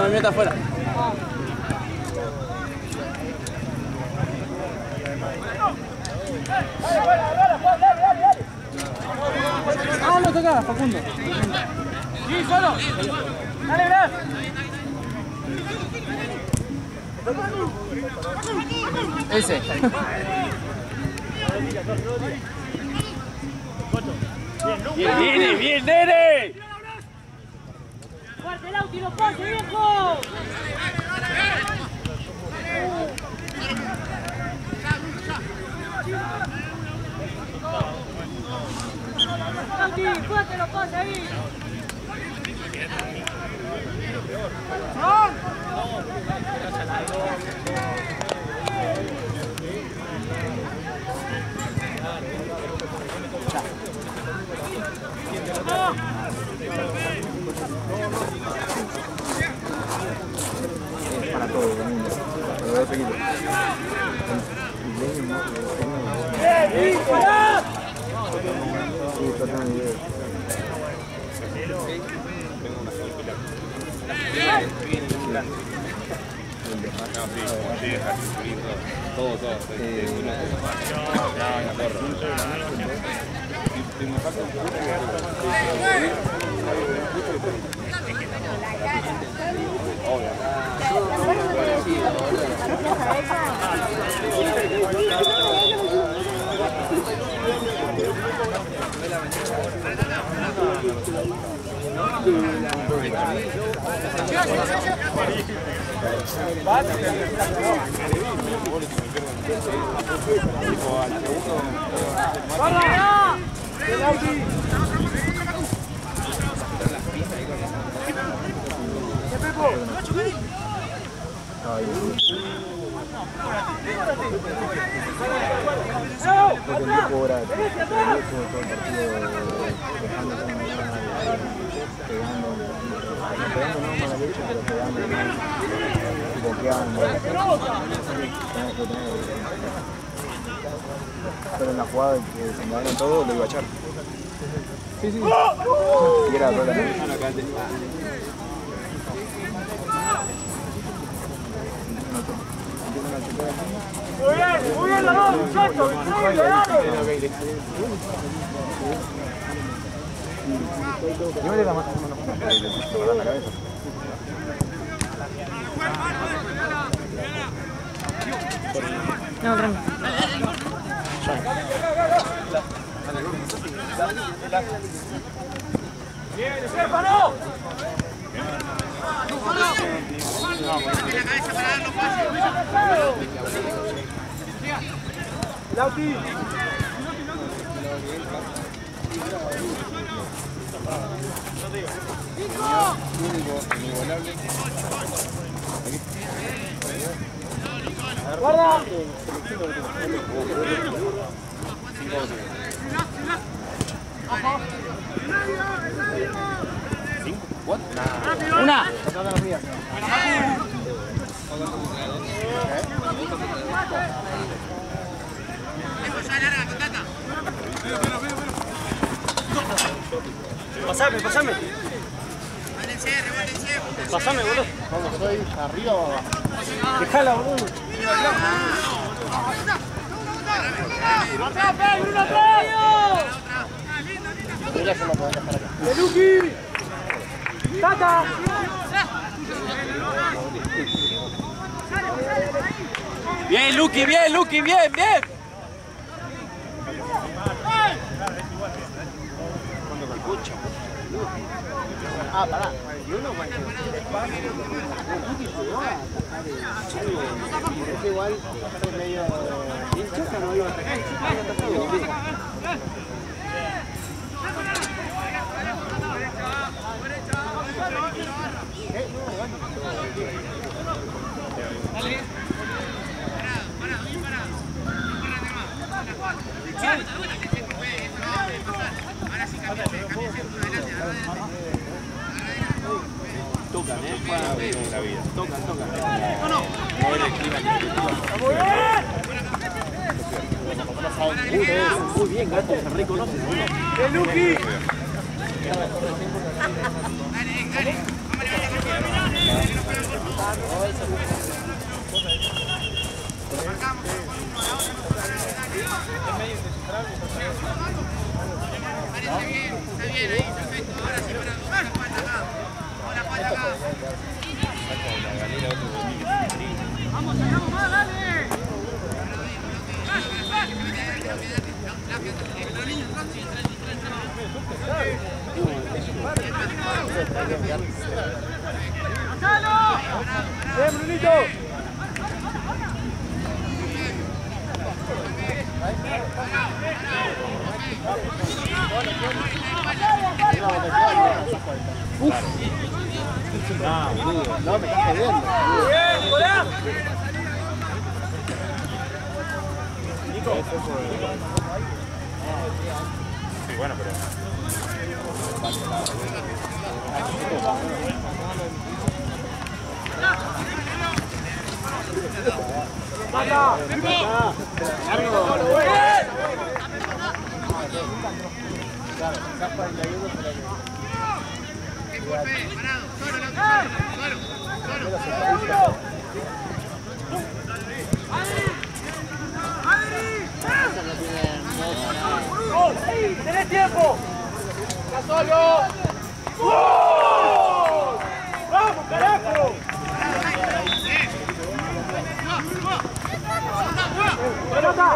me meta afuera. Ah, no toca, Facundo. Sí, solo. Dale, Blas. Ese. Bien, nene, bien, nene. ¡Fuerte el auto y lo pase, viejo! Auti, fuerte lo pase ahí. Para todo el mundo, para los equipos. Todo. Pero en la jugada que se me dieron todo, lo iba a echar. Sí. Y era rola. Muy bien, la dos, muchachos, increíble, dale. Yo le da más o menos en la cabeza. No, tranquilo. ¡Bien, Estefano! ¡Lauti! ¡Guarda! Una. Pasame. Pasame, boludo. Vamos, soy arriba o abajo. Dejala, boludo. ¡Acá, Pedro, una Pedro! Mira que lo podés dejar acá. ¡Peluqui! ¡Tata! Bien, Luqui, bien. Ah, pará. Y uno cuando porque igual es medio hincha, no iba a atacar. Tocan, juegan bien en la vida. Tocan. Muy bien, Gato, se reconoce. ¡Peluqui! Dale, No, me estás jodiendo. Sí, bueno, pero... ¡Tenés tiempo! ¡Está solo! ¡Vamos, carajo! ¡Pelota!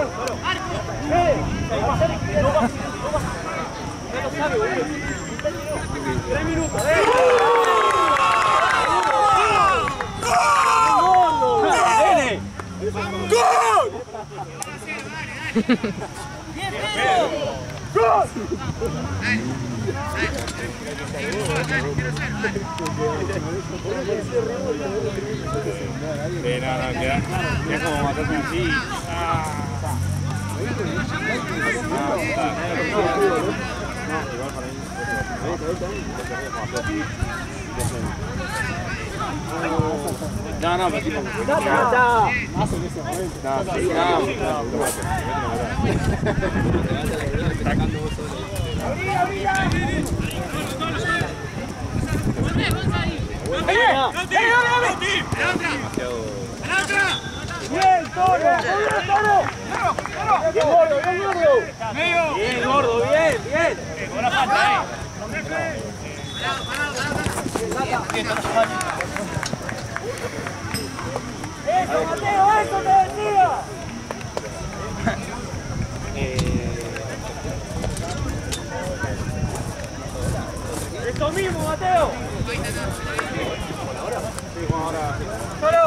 Ya lo sabe, boludo. 3 minutos, ¡Gol! ¡Bien, Pedro! ¡Gol! no, queda como matarse así. No, pero tipo... Hacen ese momento. ¡Bien, Toro! ¡Bien, Toro! ¡Bien, gordo! ¡Bien, gordo! ¡Bien, gordo! ¡Bien, bien! ¡Buena falta, ¡Eso, Mateo! ¡Eso te decía! ¡Esto mismo, Mateo! Sí, ahora... ¡Solo!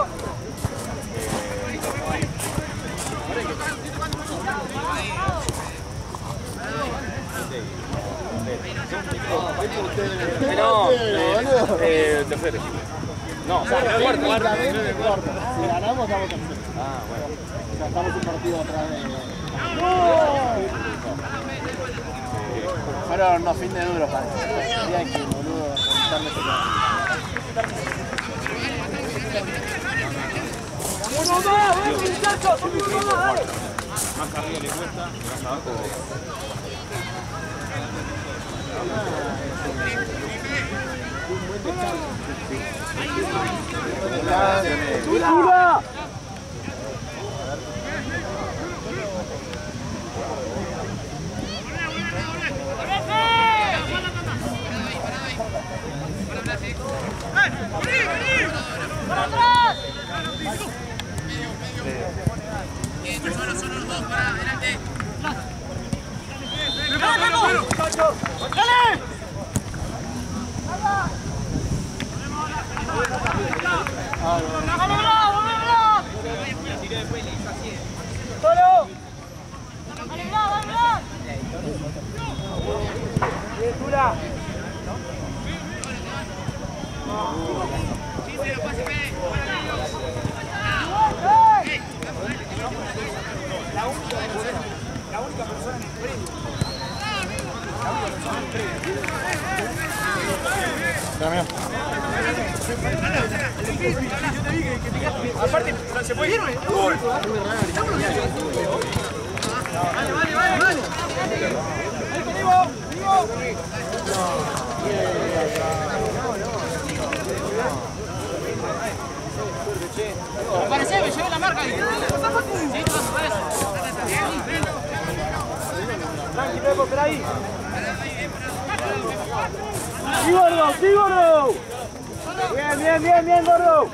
tercero. No, cuarto. Si ganamos, estamos terceros. Ah, bueno. O sea, estamos un partido atrás de... Fueron unos fines duros para que que boludo, contarme ese ¡Uno más! ¡Vamos, muchachos! ¡Uno más! ¡Dale! Más arriba le cuesta, más abajo. ¡Dura! ¡Para atrás! Son los dos, para adelante. ¡Dale! ¡Solo! ¡Bien, dura! La única persona en el premio. Aparte, se puede ir. Vale. Ahí, vivo. Paco, espera ahí. ¡Sí, gordo! ¡Sí, gordo! Bien, bien, bien, bien, gordo.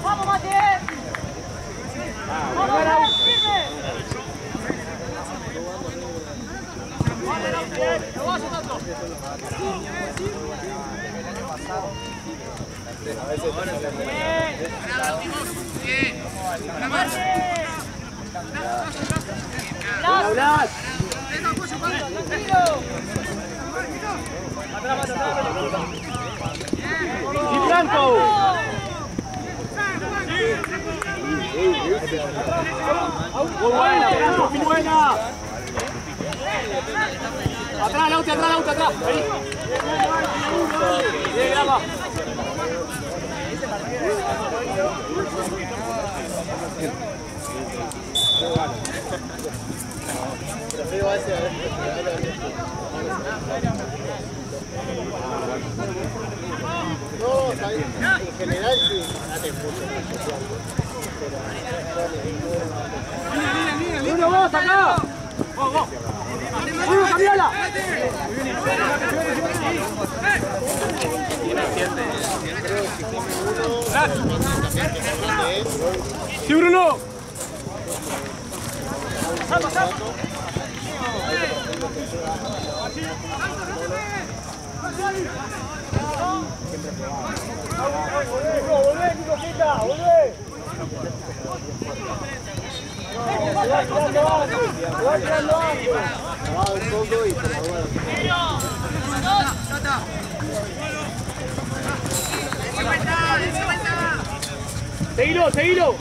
¡Vamos, Mate! ¡Vamos, firme! ¡Blas! ¡Y Blanco! ¡Muy buena, Blanco! ¡Muy buena! ¡Atrás, Lauti, atrás, Lauti, atrás! ¡Ahí! ¡Bien, graba! No, en general sí. ¡Uno, vos, acá! ¡Vos, vos! ¡Uno, cambiala! ¡Sí, Bruno! ¡Volvé, Nicoquita! ¡Volvé! ¡Seguilo, seguilo!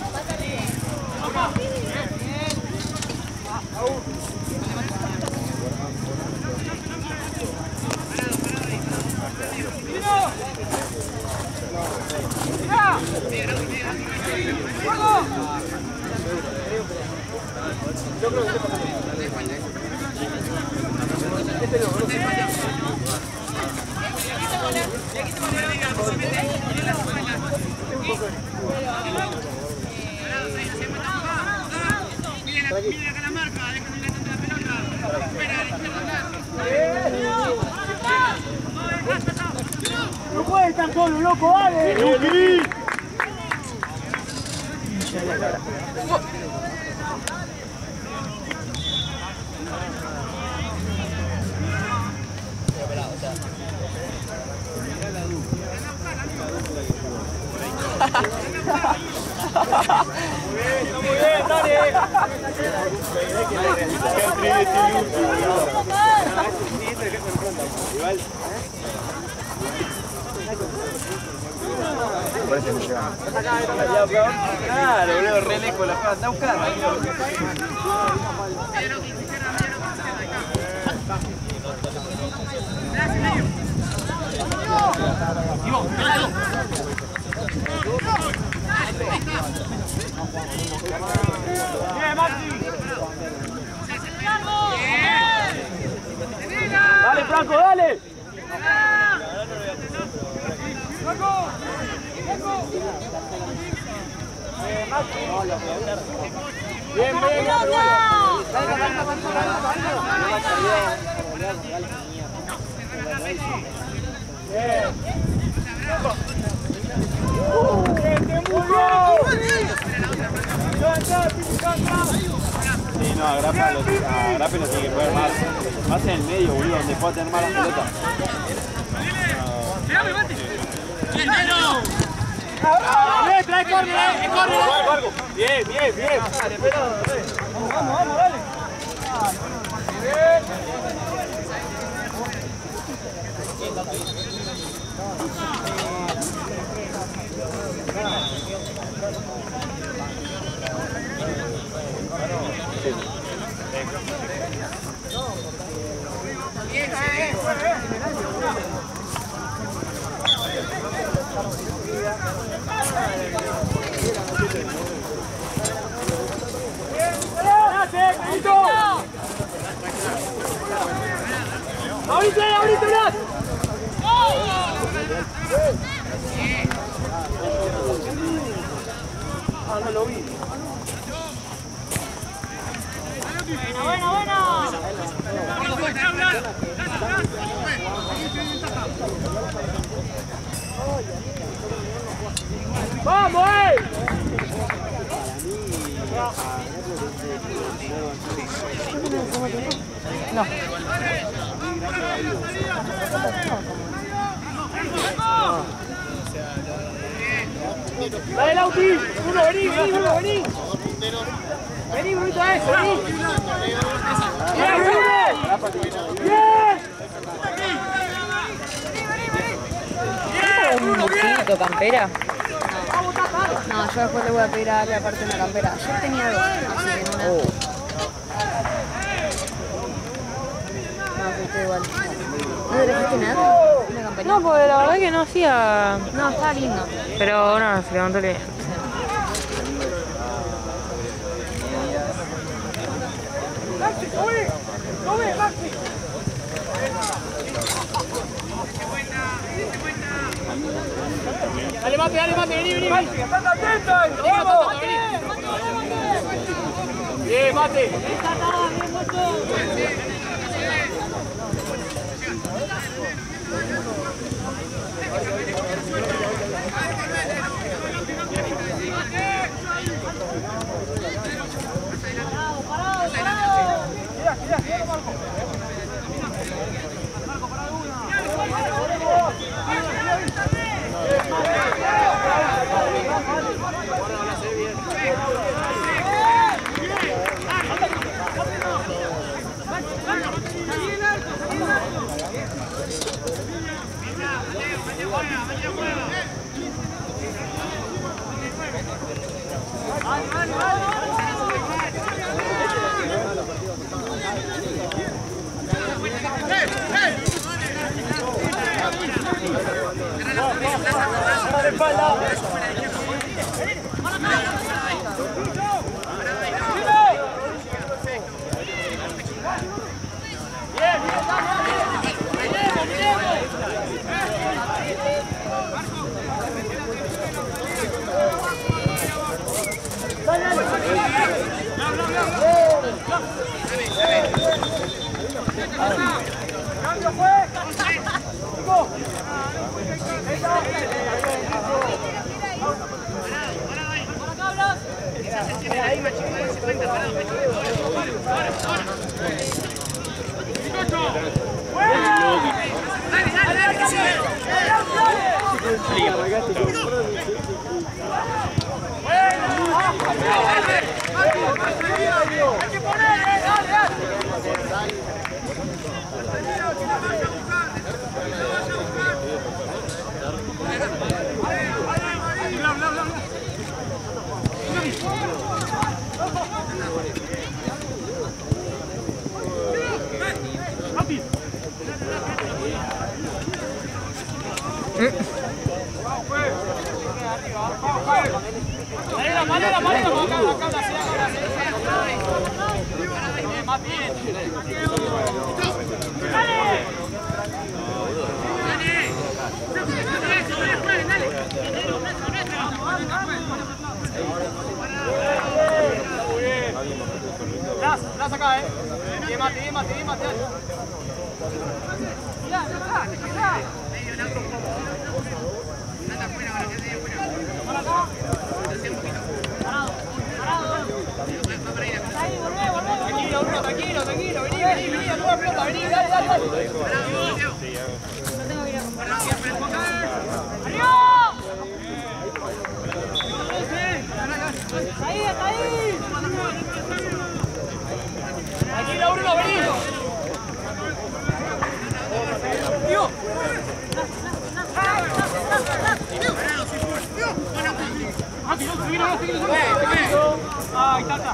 Alan solo, loco, dale. Luqui. Muy bien, dale. Me parece que no llega. Claro, boludo, re lejos la jugada. Anda a buscar. Bien, Maxi. Dale, Franco, dale. Franco. Bien, bien. Sí, no, a Grape lo tiene que poner más en el medio, boludo, donde pueda tener más la pelota. Bien, trae córner, córner. Bien, bien, bien. Vamos, dale. Ahorita, Blas. No lo vi. Buena. ¡Vamos, No. Dale, Lauti. Uno, vení. Vení, Brunito, eso, vení. Bien, ¿Un bolsito, campera? No, yo después le voy a pedir a darle aparte una campera. Yo tenía dos, así que una. No, que estoy igual. ¿No le dejaste nada? ¿Una camperita? No, porque la verdad que no hacía... No, estaba lindo. Pero no, se levantó bien. Maxi, sube, Maxi. Dale, mate, vení. Maxi, estás atento. Vamos. Bien, mate. ¡Cambio fue! Blas acá, Bien, Mati. Tranquilo, vení, a nueva pelota, vení, dale. Ahí. Tranquilo, Bruno, vení. Ahí está.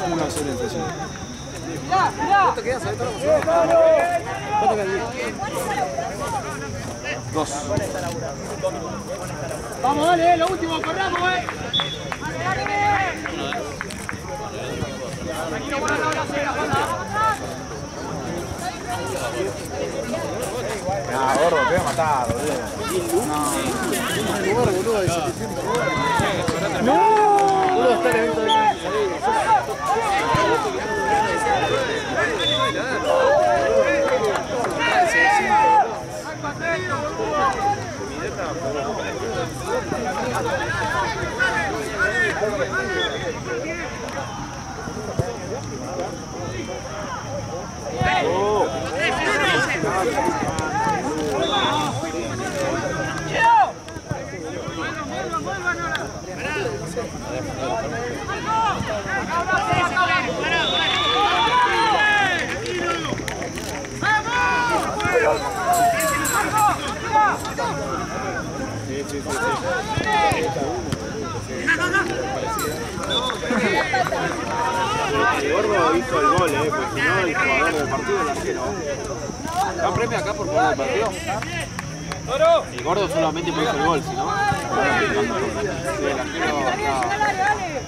Una excelente, sí. Mirá. ¿Cuánto queda? ¿Sabes toda la ¿Cuánto queda? 2. Vamos, dale, lo último, corramos, Tranquilo, buena la cera, Gordo, te voy a matar, boludo. No, está el evento de El Gordo hizo el gol, porque si no el jugador del partido es el arquero. ¿Dan premio acá por jugar el partido? El Gordo solamente hizo el gol, si no. El arquero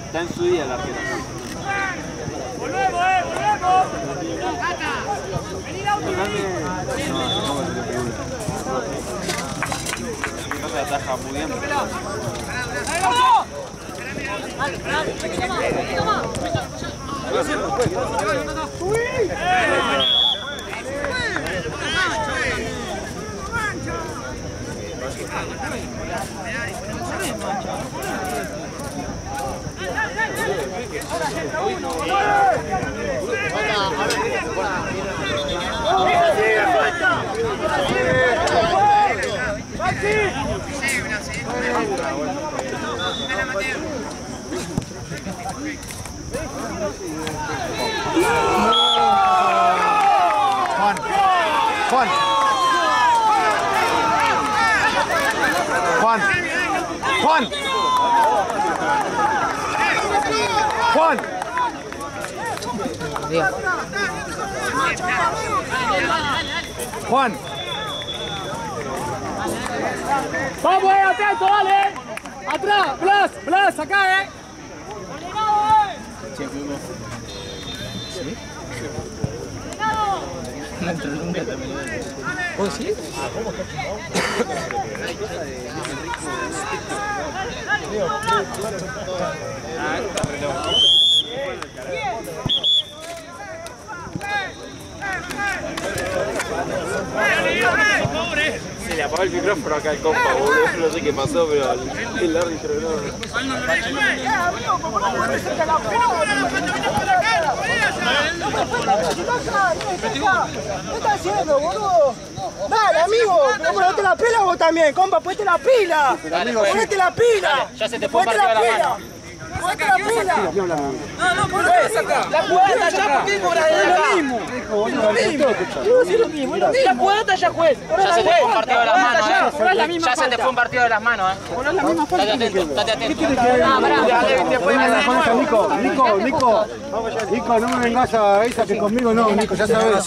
está en su día el arquero. ¡Volvemos! ¡Vení, Lauti! No se ataja muy bien. Juan. Juan. Vamos, atento, dale. Atrás, Blas, acá, ¿Sí? No entró nunca también. ¿Oh, sí? ¿Cómo? Se le apagó el micrófono acá al compa, boludo. No sé qué pasó, pero el árbitro no. ¿Qué estás haciendo, boludo? Dale, amigo, pero ponete la pila vos también, compa, ponete la pila. Ponete la pila. Ya se te fue partido de la mano. ¡Ponete la pila! No, ¿por qué saca? La jugada está allá, ¿por qué cobras de acá? Es lo mismo. La jugada está allá, juez. Ya se te fue un partido de las manos, Ya se te fue un partido de las manos, Estate atento, estate atento. Nico, no me vengas a esa que conmigo no, Nico, ya sabes.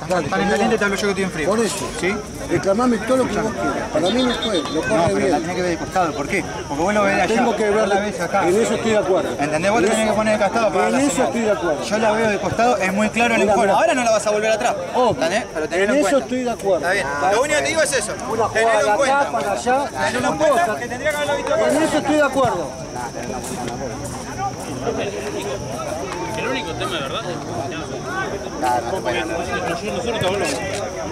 Tan caliente te hablo yo que estoy en frío. Por eso, ¿Sí? reclamame todo lo que vos quieras. Para mí no fue, lo corre bien. La tenés que ver de costado, ¿por qué? Porque vos lo ves de allá. Tengo que ver la ves acá. En eso estoy de acuerdo. ¿Entendés? Vos te tenés que poner de costado para En la eso señal. estoy de acuerdo. Yo la veo de costado, es muy claro en el juego. Ahora no la vas a volver atrás. ¿Entendés? Pero tenelo En en eso cuenta. estoy de acuerdo. Está bien. Lo único que te digo es eso. Una Tenelo jugada en de acá cuenta. para allá, Tenelo en cuenta que tendría que haberlo visto acá. en eso estoy de acuerdo. El único tema de verdad nosotros te hablamos.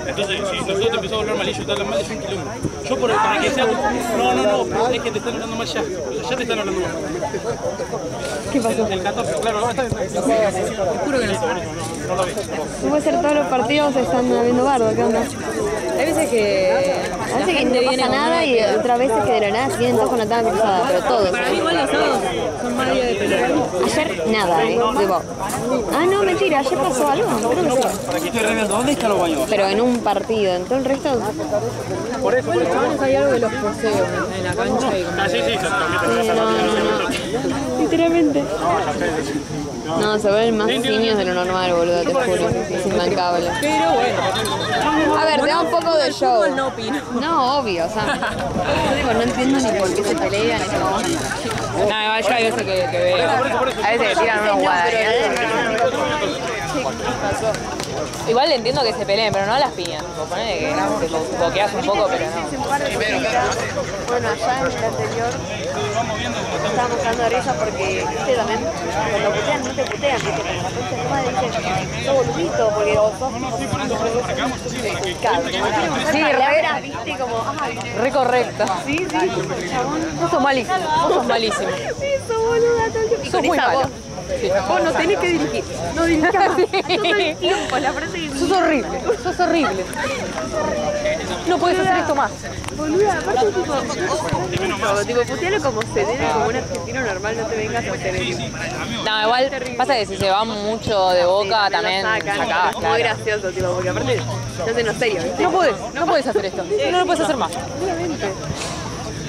Entonces, si nosotros te empezamos a hablar mal y ellos te hablan mal, es un quilombo. Yo para que sea tu... No, es que te están hablando mal ya. Ya te están hablando mal. ¿Qué pasó? El 14, claro, no, está bien. Te juro que no lo vi. No puede ser todos los partidos están habiendo bardo, ¿qué onda? Hay veces que no pasa nada y otras veces que de la nada siguen todos con la tabla cruzada, pero todos. para mí igual los sábados son más días de pelea. Ayer nada, tipo. Ah, no, mentira, ayer pasó algo, creo que sí. Estoy reviendo, ¿dónde está los baños? Pero en un partido, en todo el resto. Los chavales hay algo de los poseos en la cancha y como... Sí, No. Literalmente. No, se vuelven más niños de lo normal, boludo, te juro. Es imbancable. Pero bueno. A ver, te da un poco de show. No opino. No, obvio, o sea. Yo digo, no entiendo ni por qué se pelean. No, igual yo hay veces que veo. A veces que tiran una jugada. Igual entiendo que se peleen, pero no a las piñas. Ponele que te boqueas un poco, pero no. Bueno, allá en el anterior estábamos dando risa porque, viste, también cuando putean no te putean, viste, como la concha de tu madre dice, sos boludito, porque vos sos sí, palabras, viste, como, ay, Re correcto. sí, chabón. Vos sos malísimo. Vos sos malísimo. Sí, sos boluda todo el tiempo. Y Sos con muy esa malo. voz. Vos no tenés que dirigir, no dirijas más. Todo el tiempo, la frase que Sos horrible. Sos horrible. No puedes hacer esto más. boluda, aparte tipo, putealo como se debe, como un argentino normal, no te vengas a hacer eso. No, igual pasa que si se va mucho de boca también sacás, Muy claro. gracioso, tipo, porque aparte se hacen los serios, ¿viste? No puedes hacer esto. No lo puedes hacer más.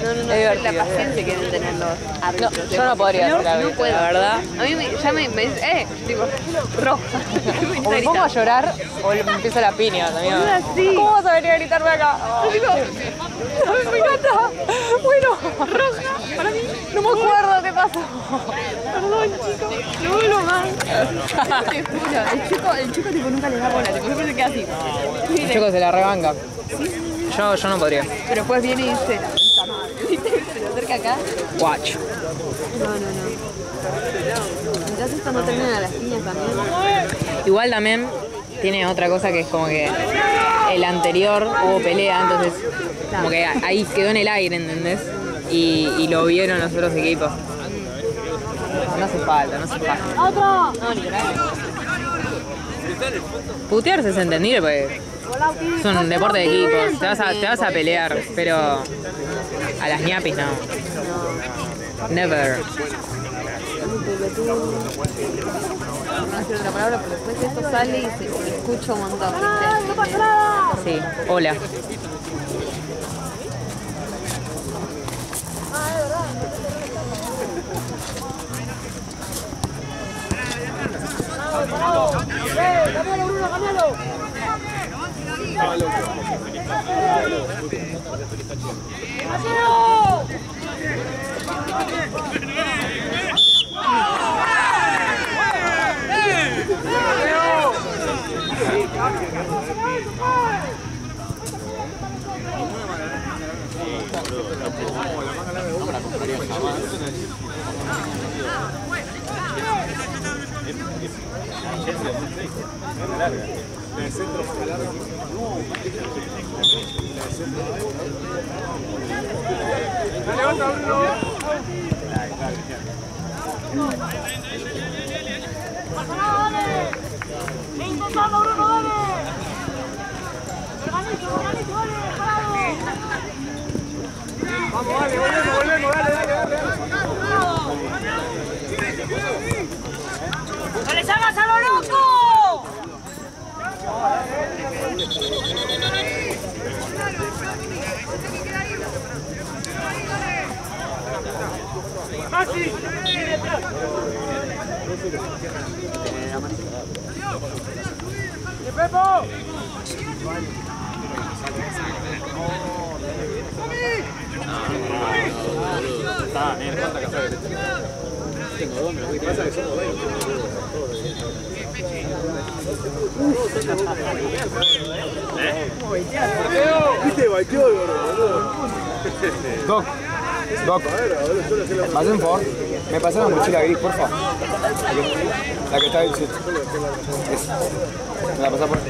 No, Es la divertido. paciencia que deben tener los árbitros. No, yo no podría hacer árbitro, no puedo. la verdad. A mí ya me dice, tipo, roja. O me pongo a llorar o me empiezo la piña también. Boluda, sí. ¿Cómo vas a venir a gritarme acá? Me encanta. Bueno, roja. Para mí. No me acuerdo qué pasó. Perdón, chicos, no vuelvo más. Te juro, el chico tipo nunca le da bola, tipo siempre se queda así. Mire, Chicos, se la rebanca. Yo no podría. pero después viene y dice, ¿viste? Se le acerca acá. Watch. No. Entonces cuando terminan las piñas también. Igual también tiene otra cosa que es como que el anterior hubo pelea, entonces como que ahí quedó en el aire, ¿entendés? Y lo vieron los otros equipos. No hace falta. ¡Otro! No, literal. Putearse es entendible porque es un deporte de equipos, te vas a pelear, pero a las ñapis no. Never. No voy a decir otra palabra, pero después esto sale y se escucha un montón, ¿viste? Sí, hola. ¡Cambialo, Bruno, cambialo! La de centro más larga. Dale otra, Bruno. ¡Pasa nada, dale! ¡Intentando, Bruno, dale! ¡Organizo, dale! ¡Parado! Vamos, dale, volvemos, dale. ¡No le salgas a lo loco! ¡Maxi! ¡Viene atrás! ¡Pepo! Está, ¿cuánta casa de leche? Tengo dos, me lo pasa que somos 20. ¿Viste? Baiteó el gordo. Doc, ¿me hacen un favor? ¿Me pasan la mochila gris, porfa? La que está ahí, sí. ¿Me la pasás por ahí?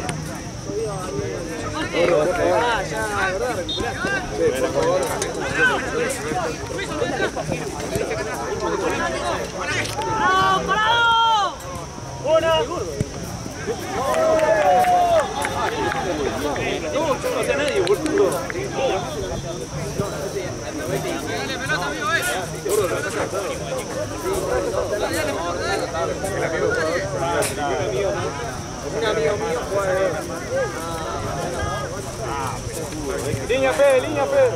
¡Parado, parado! ¡Hola! No hace nadie, boludo. Un amigo mío juega. Línea Fede, línea Fede.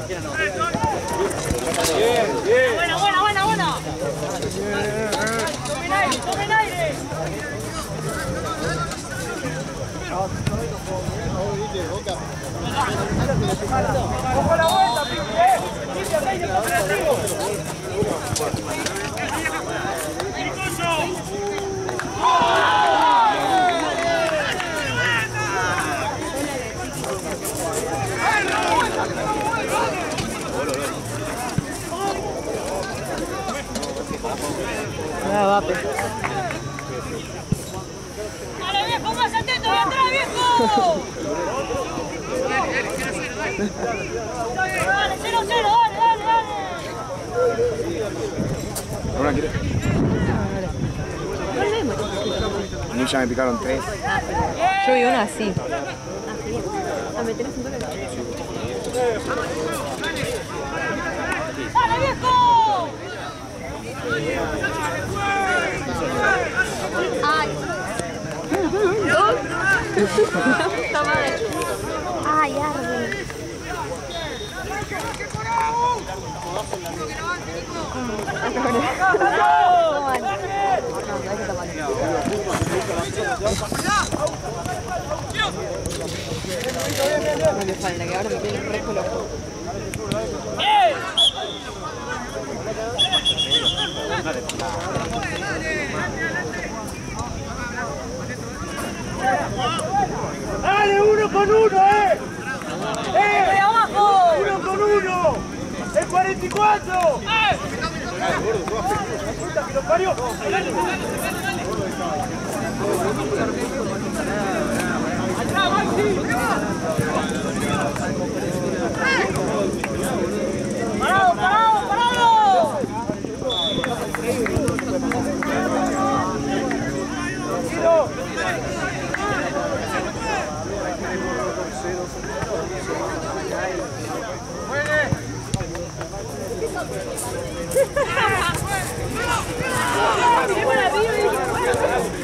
Bien, bien. Buena. Tomen aire. ¡Ojo la vuelta, Piqui! ¡Piqui, operativo! ¡Dale, viejo! ¡Más atento! ¡Voy atrás, viejo! ¡Dale, 0-0! ¡Dale! ¿Una quiere? A mí ya me picaron 3. Yo vi una así. ¿Me tenés un dólar? ¡Dale, viejo! ¡Ay! ¡Puta madre! ¡Ay, arde! No me falta, que ahora me tiene el fresco loco. ¡Dale, 1 con 1, ¡De abajo! 1 con 1! ¡El 44! ¡Que lo parió! ¡Atrás, Maxi! ¡Parado!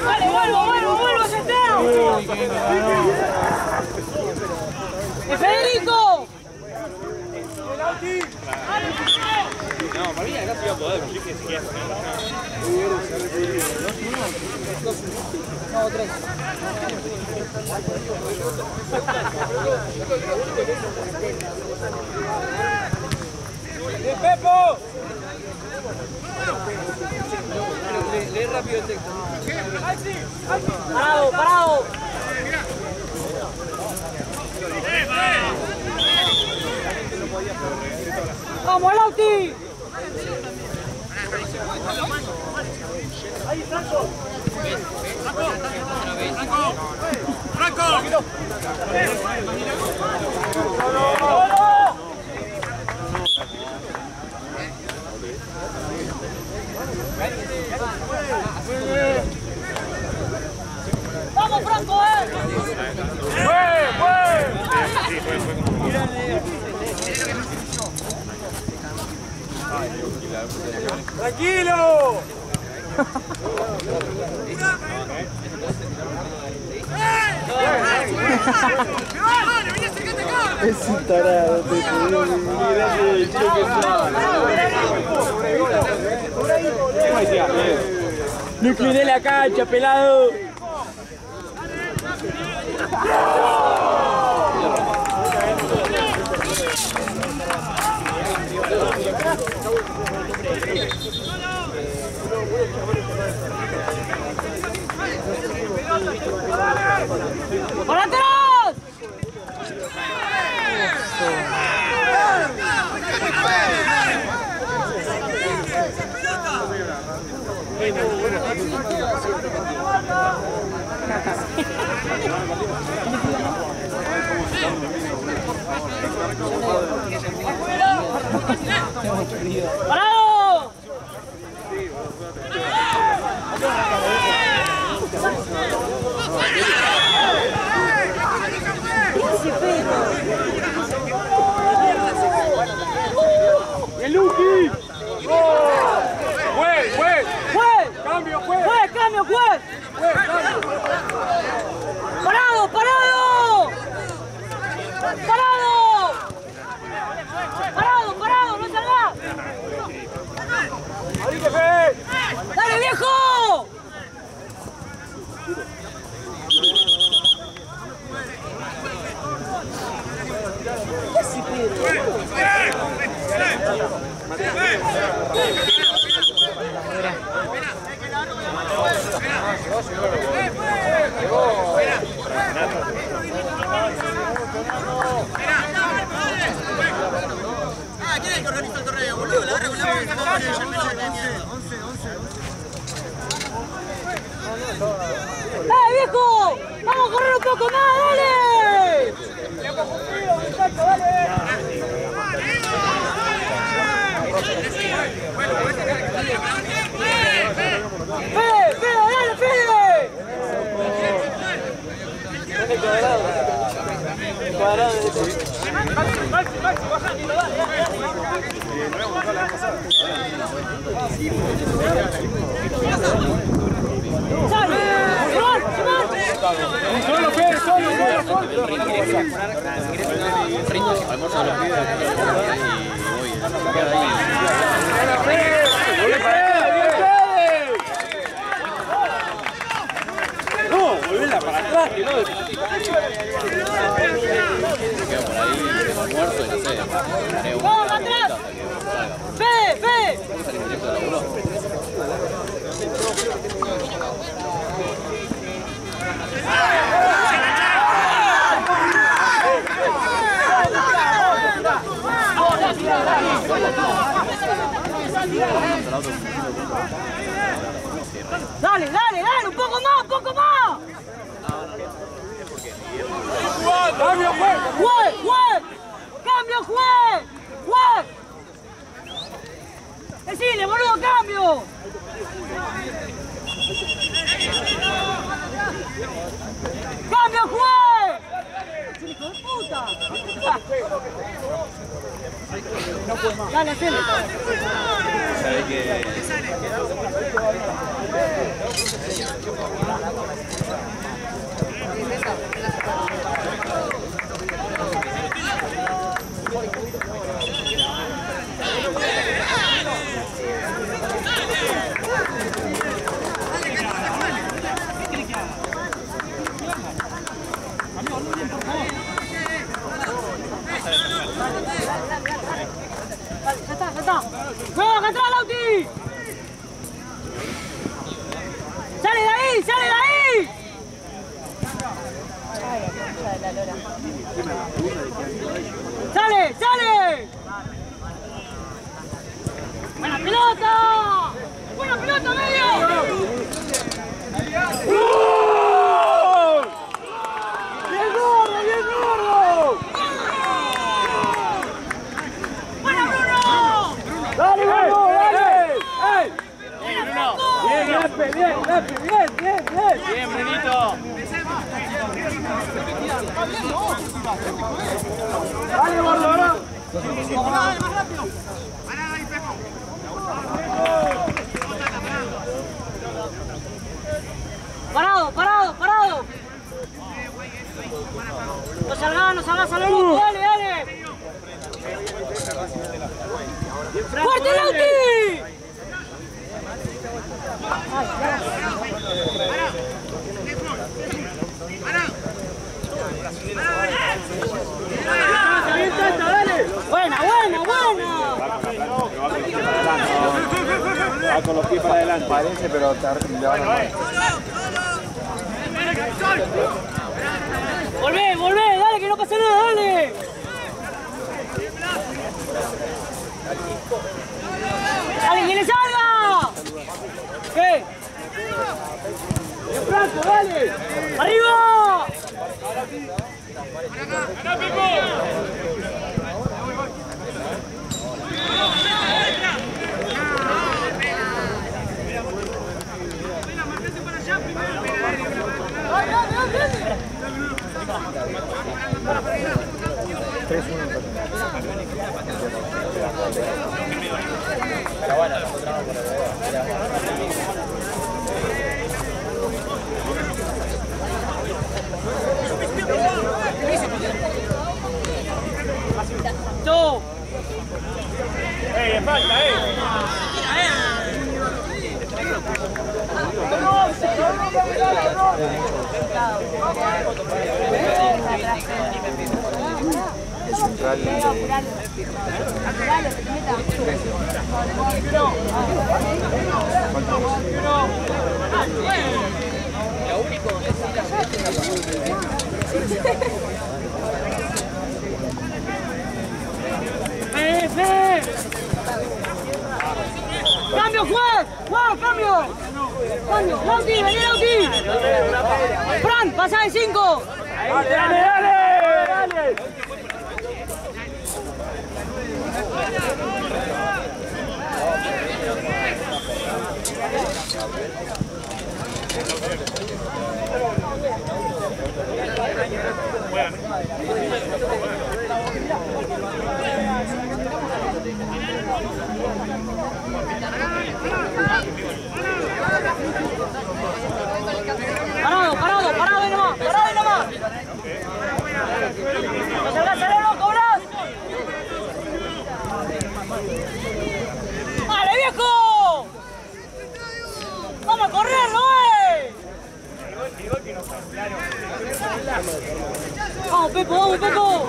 Vale, vuelvo, ya está. ¡Federico! No, para mí acá se iba a poder, pero yo que se queda. No, 3. ¡Bien, Pepo! Lee rápido el texto. Parado. ¡Vamos, Lauti! ¡Franco! ¡Vamos, Franco, ¡Tranquilo! Es un tarado, te juro. ¡No incliné la cancha, pelado! ¡Para atrás! ¡Parado! ¡El Luqui! ¡Juez! ¡Juez! ¡Juez! ¡Cambio, juez! ¡Juez, cambio, juez! ¡Juez, cambio! ¡Parado, parado! ¡Parado! ¡Parado, parado! ¡No salgas! ¡Abrite, Fede! ¡Dale, viejo! ¿Quién es el que organiza el torneo, boludo? La verdad, viejo! ¡Vamos a correr un poco más, dale! ¡Fede, Fede, dale, Fede! Maxi, bajando, dale. Solo, Fede, solo. Almuerzo a los pibes y voy. No, volvela para atrás, que no. Me quedo por ahí, tengo almuerzo y no sé. Haré un ¡Vamos, atrás! ¡Fede, Fede! salir directo de laburo. Dale, dale, dale, un poco más, un poco más. ¡Cambio, juez! ¡Juez, juez! ¡Cambio, juez! ¡Juez! ¡Decile, boludo, cambio! ¡Cambio, juez! ¡Hijo de puta! Dale, hacele. Sabés que... Ya está, ya está. ¡No, acá atrás, Lauti! ¡Sale de ahí, sale de ahí! ¡Sale, sale! ¡Buena pelota! ¡Buena pelota, medio! ¡Gol! Bien, Brenito. Dale, gordo, ahora. Parado, parado, parado. No salgas, Lauti, dale, dale. ¡Fuerte, Lauti! Buena, buena, buena. Va con los pies para adelante. Parece, pero le van a dar. Volvé, volvé, dale, que no pasa nada, dale. Dale, que le salga. ¿Qué? Franco, dale. ¡Arriba! ¡Ganá, Pipo! ¡Tú! ¡Ey, falta, El central ¡Cambio, Juan! ¡Juan, cambio! ¡Cambio! ¡Lauti, vení, Lauti! ¡Fran, pasa de 5! ¡Dale, dale, dale! Parado, parado, parado ahí nomás, parado ahí nomás. No salgas al oro, cobras. ¡Vale, viejo! ¡Vamos a correr, no ¡Vamos, Pepo, vamos, Pepo!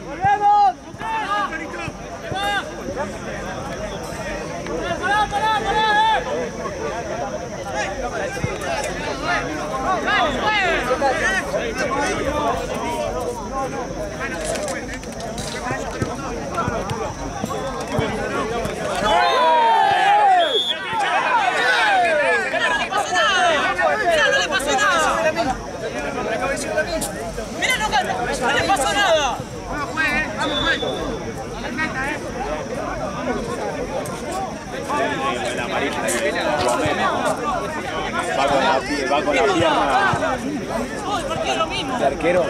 ¡Volvemos! ¡Mira, no le pasó nada! ¡Vamos, juegue! ¡Vamos, juegue! la amarilla de va con la pierna. ¿El arquero?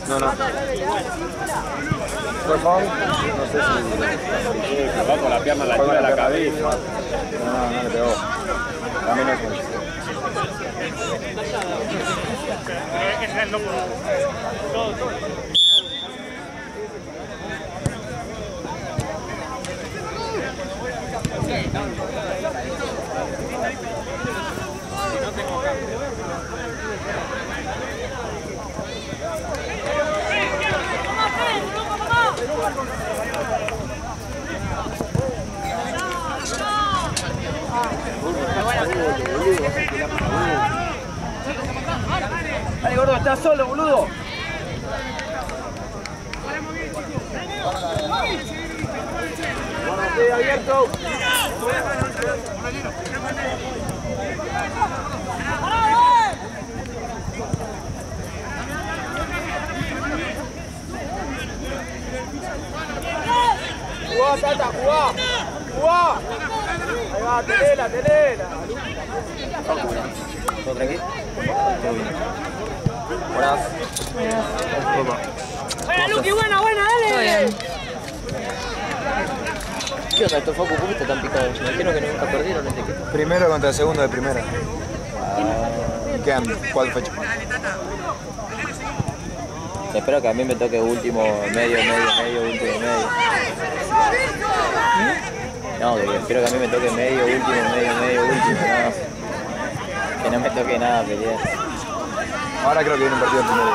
No. ¿Fue foul? No sé si... va con la pierna a la altura de la cabeza. No le pegó. También no es mucho. Dale, gordo, estás solo, boludo. Abierto. Jugá, Tata, jugá. Jugá. Ahí va, tenela. ¿Todo tranquilo? Todo bien. Buenas. Buena, Luqui, buena, dale. ¿Qué onda esto, Facu? ¿Por qué está tan picado? Me imagino que nunca perdieron este equipo. Primero contra el segundo de primera. Y quedan 4 fechas. Espero que a mí me toque último, medio, último, medio. No, que espero que a mí me toque medio, último, último, no. Que no me toque nada pelear. Ahora creo que viene un partido primero.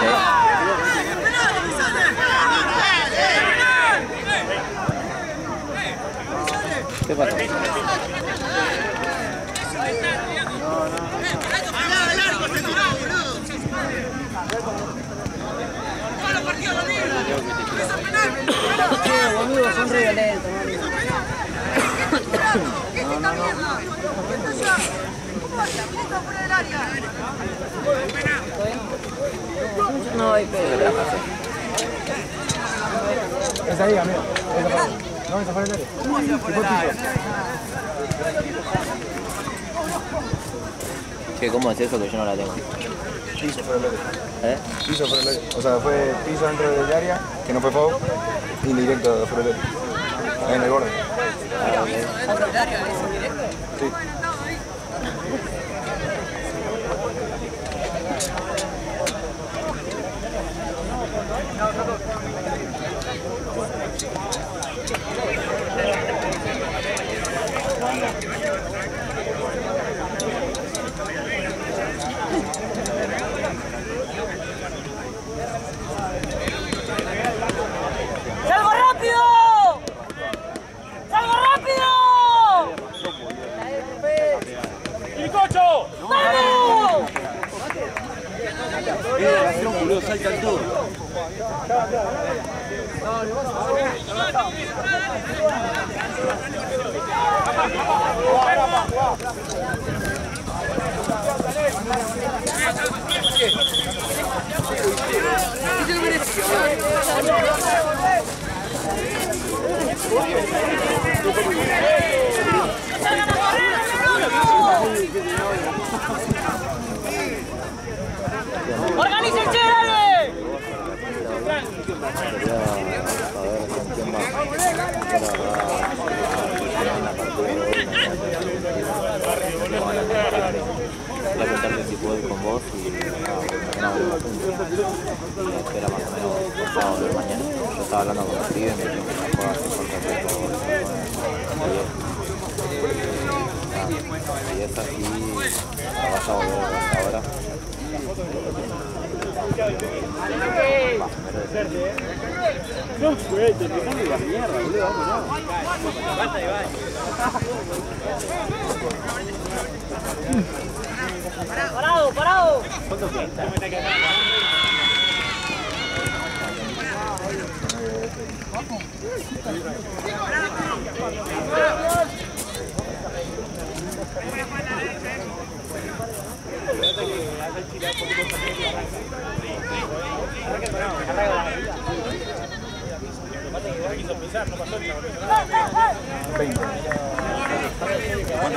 ¿Sí? ¿Qué pasa? Boludo, son re violentos. No hay pedo. Es ahí, amigo. No, esa fue el área. Che, ¿cómo es eso que yo no la tengo? Piso por el área. ¿Eh? Piso por el área. O sea, fue piso dentro del área, que no fue foul, indirecto por el área. Ahí en el borde. Ah, ok. Sí. ¡Salgo rápido! ¡Salgo rápido! ¡Y cocho! ¡Vamos! Boludo, saltan todos. ¡Organícense, dale! Voy a contarle si puedo con vos y mañana volvemos juntos. Espera más o menos pasado de mañana. Yo estaba hablando con los pibes y me dijeron que no puedo hacer falta que si es así, la vas a volver hasta ahora. No fue, te pegame la mierda, boludo, vámonos. Parado. ¿Cuánto cuesta?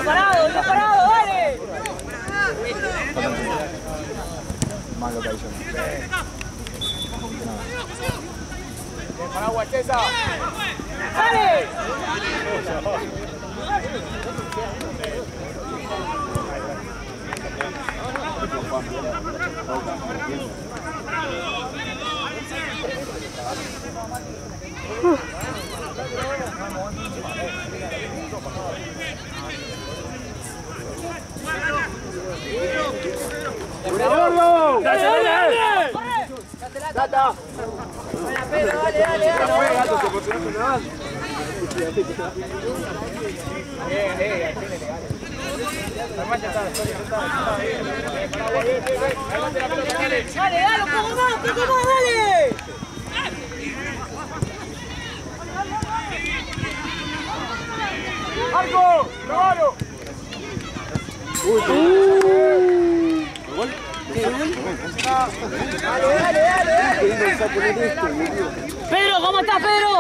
Parado, dale. Más localización. Paraguas, Chesa. ¡Dale! Tata. Dale. Gato, se emocionó nada. Dale, un poco más, dale. ¡Marco! ¡Robalo! ¿Gol? Pedro, ¿cómo estás, Pedro?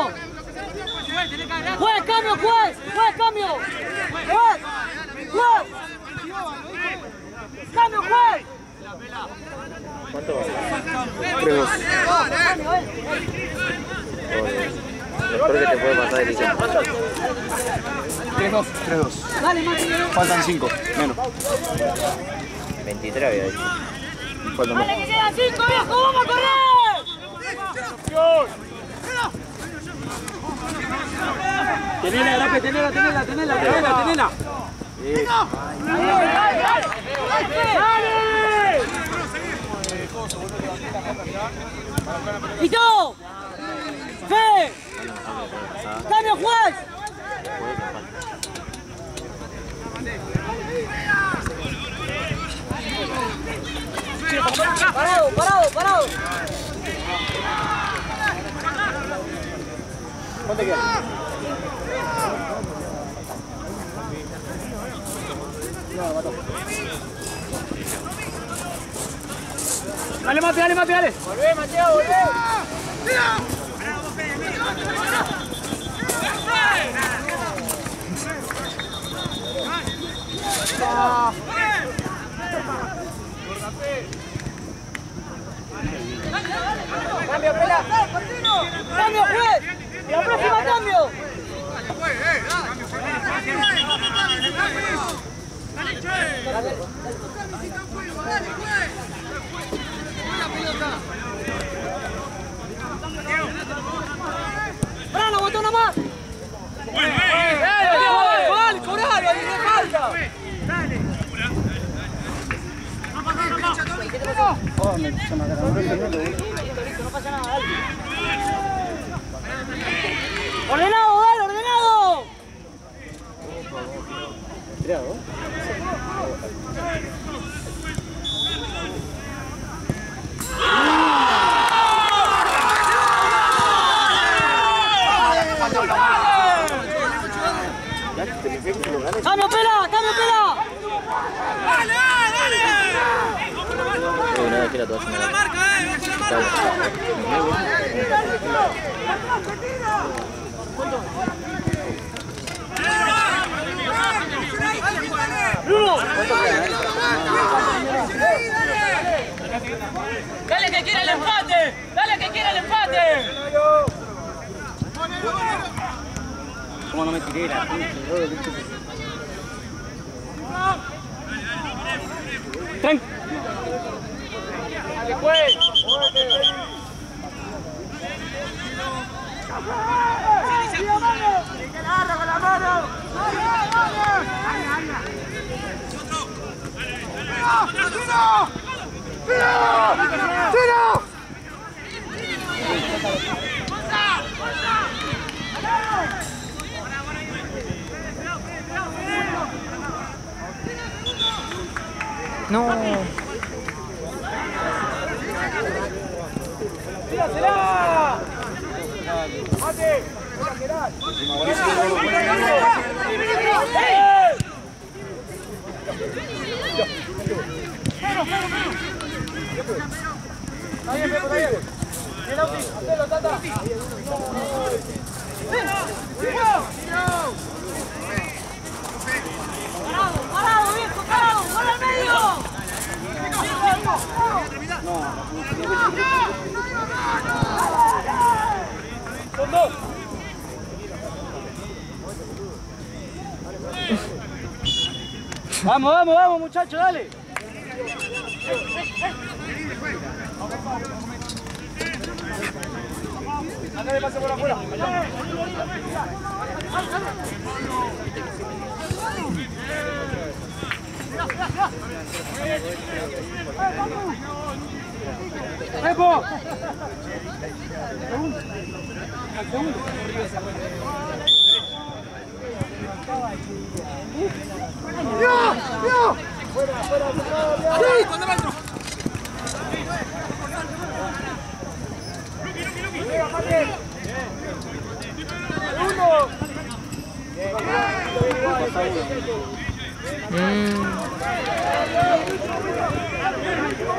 ¡Juez, cambio, juez! ¡Juez, cambio! ¡Juez! ¡Juez! ¡Cambio, juez! ¿Cuánto va? 3-2. Lo peor que te puede pasar es 3-2. Dale, Mati. Faltan 5, menos. 23 había dicho. Faltan Dale, que quedan 5, viejo, vamos a correr. Tenela, Grape, tenela. ¡Quito! ¡Fe! ¡Cambio, juez! Parado. ¿Cuánto queda? Dale, Mate. Volvé, Mateo, volvé. Cambio, Pela. ¡Cambio, juez! ¡La próxima cambio! ¡Brano, botón nomás! ¡Vale, cobralo! ¡Ahí no falta! No pasa nada, dale. ¡Ordenado, dale, ordenado! ¡Cambio, Pela! No, tira todo. ¡Dale que quiere el empate! ¿Cómo no me tiré la Tren. Dale, juez. Con la mano. ¡Tiro! No. ¡Tírasela! ¡Mate! ¡Parado, viejo! ¡Parado! ¡Gol al medio! ¡Son dos! Vamos, muchachos, dale. Andale, pase por afuera. ¡Epo! ¡Yo! ¡Fuera! ¡Sí! ¿Dónde va el tro? ¡Llega, Mate! ¡Segundo!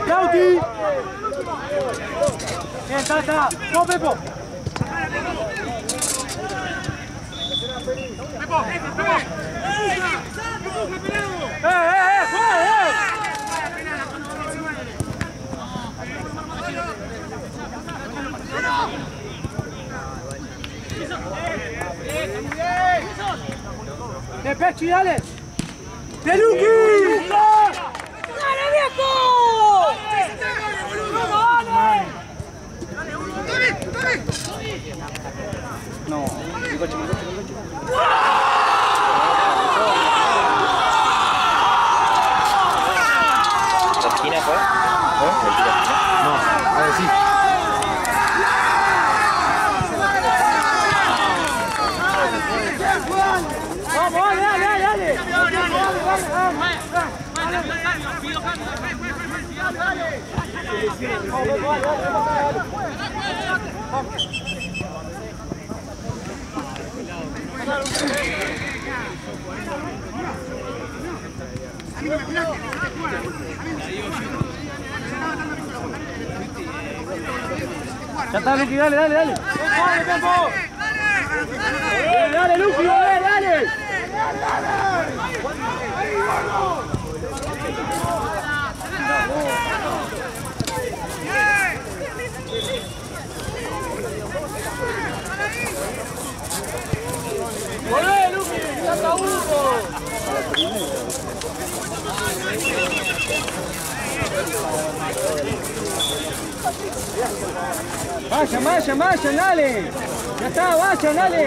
¡Clauti! Bien, está. ¡Vamos, Pepo! ¡De Pechi, dale! ¡De Luqui! ¡Dale, viejo! No, mi coche. ¿La esquina fue? No, a ver, sí. ¡Vamos, dale! Ya está, Luqui, dale. ¡Dale, Pepo! ¡Dale, Luqui, dale! ¡Volvé, Luqui! ¡Ya está Hugo! Vayan, dale. Ya está, vayan, dale.